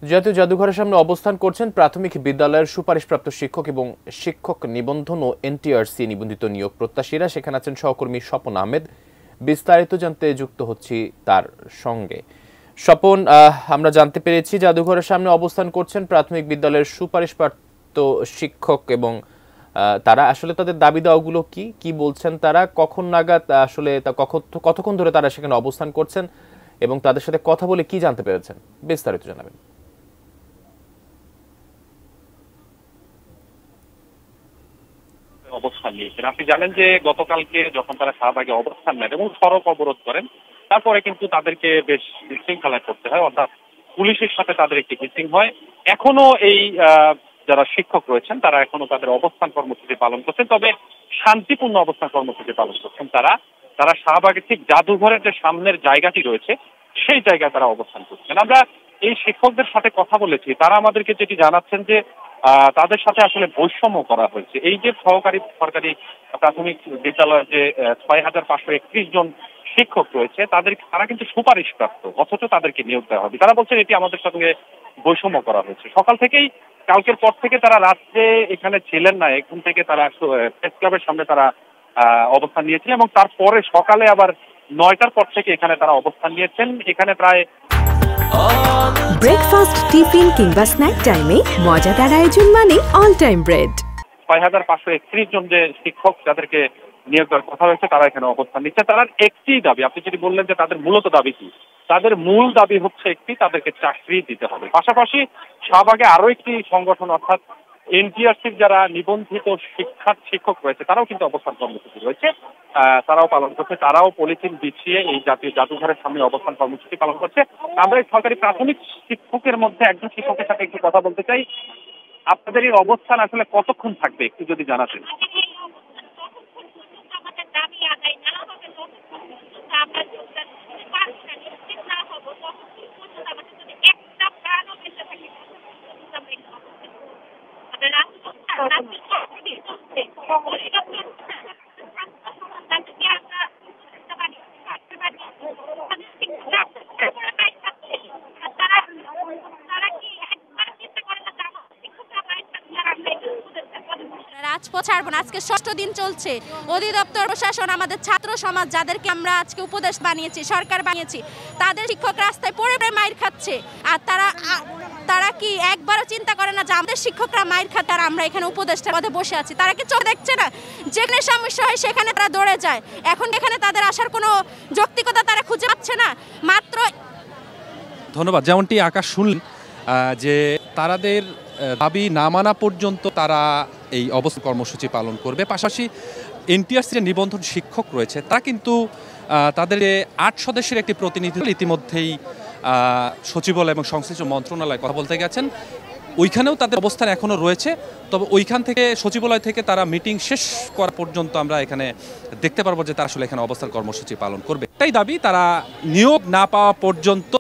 জাতীয় জাদুঘরের সামনে অবস্থান করছেন প্রাথমিক বিদ্যালয়ের সুপারিশপ্রাপ্ত শিক্ষক এবং শিক্ষক নিবন্ধন ও এনটিআরসি নিবন্ধিত নিয়োগ প্রত্যাশীরা। সেখানে আছেন সহকর্মী স্বপন আহমেদ। বিস্তারিত জানতে যুক্ত হচ্ছি তার সঙ্গে। স্বপন, আমরা জানতে পেরেছি জাদুঘরের সামনে অবস্থান করছেন প্রাথমিক বিদ্যালয়ের সুপারিশপ্রাপ্ত শিক্ষক এবং তারা আসলে তাদের দাবি দাওয়াগুলো কি বলছেন তারা, কখন নাগাদ আসলে কতক্ষণ ধরে তারা সেখানে অবস্থান করছেন এবং তাদের সাথে কথা বলে কি জানতে পেরেছেন, বিস্তারিত জানাবেন। অবস্থান নিয়েছেন। আপনি জানেন যে গতকালকে যখন তারা শাহবাগে অবস্থান নেন এবং সড়ক অবরোধ করেন, তারপরে কিন্তু তাদেরকে বেশ বিশৃঙ্খলায় করতে হয়, অর্থাৎ পুলিশের সাথে তাদের একটি মিটিং হয়। এখনো এই যারা শিক্ষক রয়েছেন তারা এখনো তাদের অবস্থান কর্মসূচি পালন করছেন, তবে শান্তিপূর্ণ অবস্থান কর্মসূচি পালন করছেন তারা শাহবাগের ঠিক জাদুঘরের যে সামনের জায়গাটি রয়েছে সেই জায়গায় তারা অবস্থান করছেন। আমরা এই শিক্ষকদের সাথে কথা বলেছি, তারা আমাদেরকে যেটি জানাচ্ছেন যে তাদের সাথে আসলে বৈষম্য করা হয়েছে। এই যে সরকারি প্রাথমিক বিদ্যালয়ের যে ৬,৫৩১ জন শিক্ষক রয়েছে তারা কিন্তু সুপারিশপ্রাপ্ত, অথচ তাদেরকে নিয়োগ দেওয়া হবে। তারা বলছেন এটি আমাদের সঙ্গে বৈষম্য করা হয়েছে। সকাল থেকেই, কালকের পর থেকে তারা রাত্রে এখানে ছিলেন না, এখান থেকে তারা প্রেস ক্লাবের সামনে তারা অবস্থান নিয়েছিলেন এবং তারপরে সকালে আবার ৯টার পর থেকে এখানে তারা অবস্থান নিয়েছেন। এখানে প্রায় ব্রেকফাস্ট, টিফিন কিংবা স্ন্যাক টাইমে মজাদার আয়োজন মানে অল টাইম ব্রেড। ৬,৫৩১ জন যে শিক্ষক যাদেরকে নিয়োগ দেওয়ার কথা হয়েছে তারা এখানে অবস্থান নিচ্ছে। তার একটি দাবি, আপনি যদি বললেন যে তাদের মূলত দাবি কি, তাদের মূল দাবি হচ্ছে একটি, তাদেরকে চাকরি দিতে হবে। পাশাপাশি শাহবাগে আরো একটি সংগঠন অর্থাৎ এনটিআরসির যারা নিবন্ধিত শিক্ষক রয়েছে তারাও কিন্তু অবস্থান কর্মসূচি রয়েছে, তারাও পালন করছে। তারাও পলিথিন বিছিয়ে এই জাতীয় জাদুঘরের সামনে অবস্থান কর্মসূচি পালন করছে। আমরা এই সরকারি প্রাথমিক শিক্ষকের মধ্যে একজন শিক্ষকের সাথে একটু কথা বলতে চাই। আপনাদের এই অবস্থান আসলে কতক্ষণ থাকবে একটু যদি জানাতেন। রাজপথ ছাড়বো না। আজকে ৬ষ্ঠ দিন চলছে। অধিদপ্তর, প্রশাসন, আমাদের ছাত্র সমাজ যাদেরকে আমরা আজকে উপদেশ বানিয়েছি, সরকার বানিয়েছি, তাদের শিক্ষক রাস্তায় পড়ে মাইর খাচ্ছে। আর তারা কি একবারও চিন্তা করে না যে আমাদের শিক্ষকরা মাইর খাচ্ছে আর আমরা এখানে উপদেষ্টার পদে বসে আছি? তারা কি চোখ দেখছে না? যেখানে সমস্যা হয় সেখানে তারা দৌড়ে যায়। এখন এখানে তাদের আসার কোনো যৌক্তিকতা তারা খুঁজে পাচ্ছে না। মাত্র ধন্যবাদ। যেমনটি আকাশ শুনলেন যে তাদের দাবি না মানা পর্যন্ত তারা এই অবস্থান কর্মসূচি পালন করবে। পাশাপাশি এনটিআরসি যে নিবন্ধন শিক্ষক রয়েছে তারা কিন্তু তাদের ৮ সদস্যের একটি প্রতিনিধি ইতিমধ্যেই সচিবালয় এবং সংশ্লিষ্ট মন্ত্রণালয়ে কথা বলতে গেছেন। ওইখানেও তাদের অবস্থান এখনও রয়েছে, তবে ওইখান থেকে সচিবালয় থেকে তারা মিটিং শেষ করা পর্যন্ত আমরা এখানে দেখতে পারবো যে তারা আসলে এখানে অবস্থান কর্মসূচি পালন করবে। এটাই দাবি, তারা নিয়োগ না পাওয়া পর্যন্ত